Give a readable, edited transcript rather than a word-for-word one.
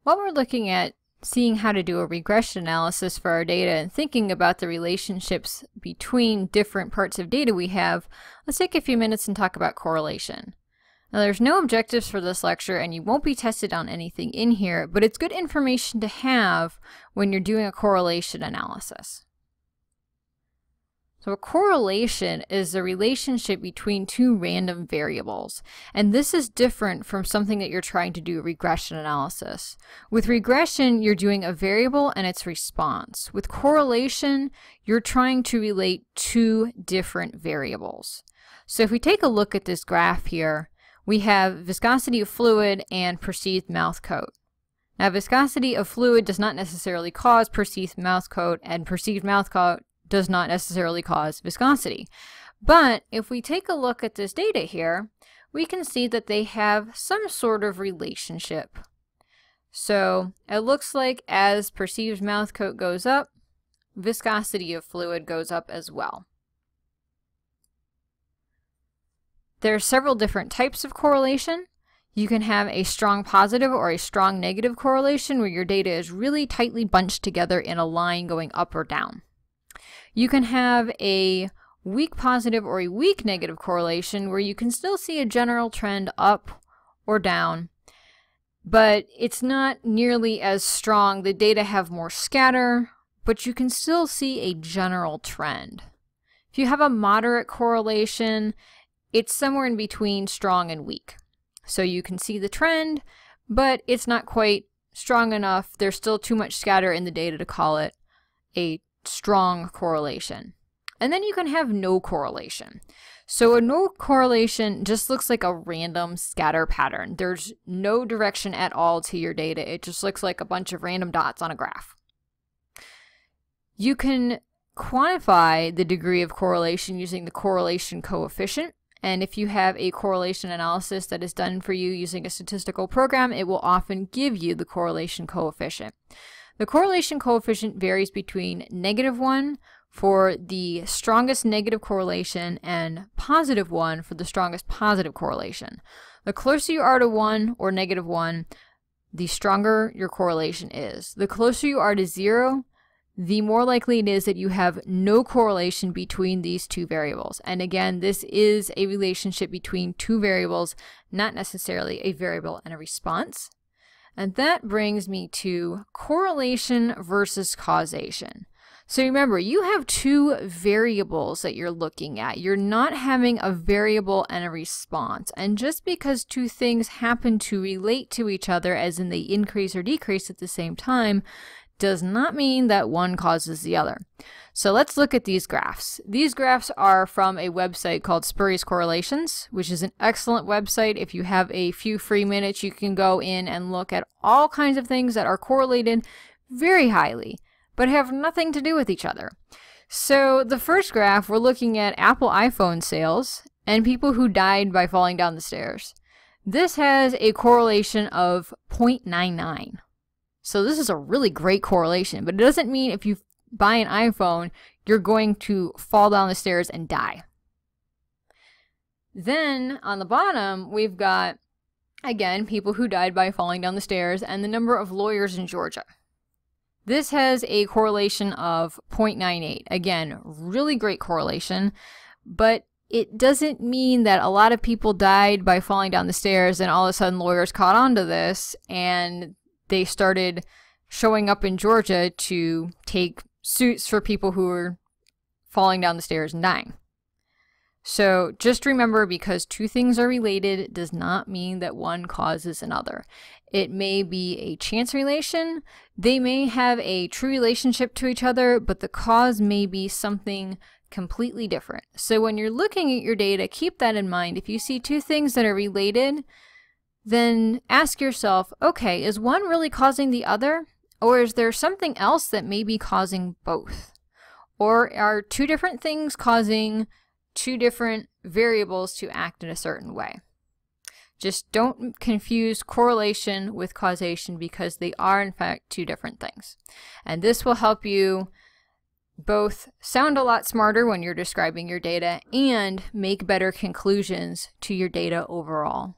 While we're looking at seeing how to do a regression analysis for our data and thinking about the relationships between different parts of data we have, let's take a few minutes and talk about correlation. Now, there's no objectives for this lecture and you won't be tested on anything in here, but it's good information to have when you're doing a correlation analysis. So a correlation is the relationship between two random variables, and this is different from something that you're trying to do a regression analysis. With regression, you're doing a variable and its response. With correlation, you're trying to relate two different variables. So if we take a look at this graph here, we have viscosity of fluid and perceived mouth coat. Now, viscosity of fluid does not necessarily cause perceived mouth coat, and perceived mouth coat does not necessarily cause viscosity. But if we take a look at this data here, we can see that they have some sort of relationship. So it looks like as perceived mouth coat goes up, viscosity of fluid goes up as well. There are several different types of correlation. You can have a strong positive or a strong negative correlation where your data is really tightly bunched together in a line going up or down. You can have a weak positive or a weak negative correlation where you can still see a general trend up or down, but it's not nearly as strong. The data have more scatter, but you can still see a general trend. If you have a moderate correlation, it's somewhere in between strong and weak. So you can see the trend, but it's not quite strong enough. There's still too much scatter in the data to call it a strong correlation. And then you can have no correlation. So a no correlation just looks like a random scatter pattern. There's no direction at all to your data. It just looks like a bunch of random dots on a graph. You can quantify the degree of correlation using the correlation coefficient. And if you have a correlation analysis that is done for you using a statistical program, it will often give you the correlation coefficient. The correlation coefficient varies between -1 for the strongest negative correlation and +1 for the strongest positive correlation. The closer you are to 1 or -1, the stronger your correlation is. The closer you are to 0, the more likely it is that you have no correlation between these two variables. And again, this is a relationship between two variables, not necessarily a variable and a response. And that brings me to correlation versus causation. So remember, you have two variables that you're looking at. You're not having a variable and a response. And just because two things happen to relate to each other, as in they increase or decrease at the same time, does not mean that one causes the other. So let's look at these graphs. These graphs are from a website called Spurious Correlations, which is an excellent website. If you have a few free minutes, you can go in and look at all kinds of things that are correlated very highly, but have nothing to do with each other. So the first graph, we're looking at Apple iPhone sales and people who died by falling down the stairs. This has a correlation of 0.99. So this is a really great correlation, but it doesn't mean if you buy an iPhone, you're going to fall down the stairs and die. Then on the bottom, we've got, again, people who died by falling down the stairs and the number of lawyers in Georgia. This has a correlation of 0.98. Again, really great correlation, but it doesn't mean that a lot of people died by falling down the stairs and all of a sudden lawyers caught on to this and they started showing up in Georgia to take suits for people who were falling down the stairs and dying. So just remember, because two things are related does not mean that one causes another. It may be a chance relation. They may have a true relationship to each other, but the cause may be something completely different. So when you're looking at your data, keep that in mind. If you see two things that are related, then ask yourself, okay, is one really causing the other? Or is there something else that may be causing both? Or are two different things causing two different variables to act in a certain way? Just don't confuse correlation with causation, because they are in fact two different things. And this will help you both sound a lot smarter when you're describing your data and make better conclusions to your data overall.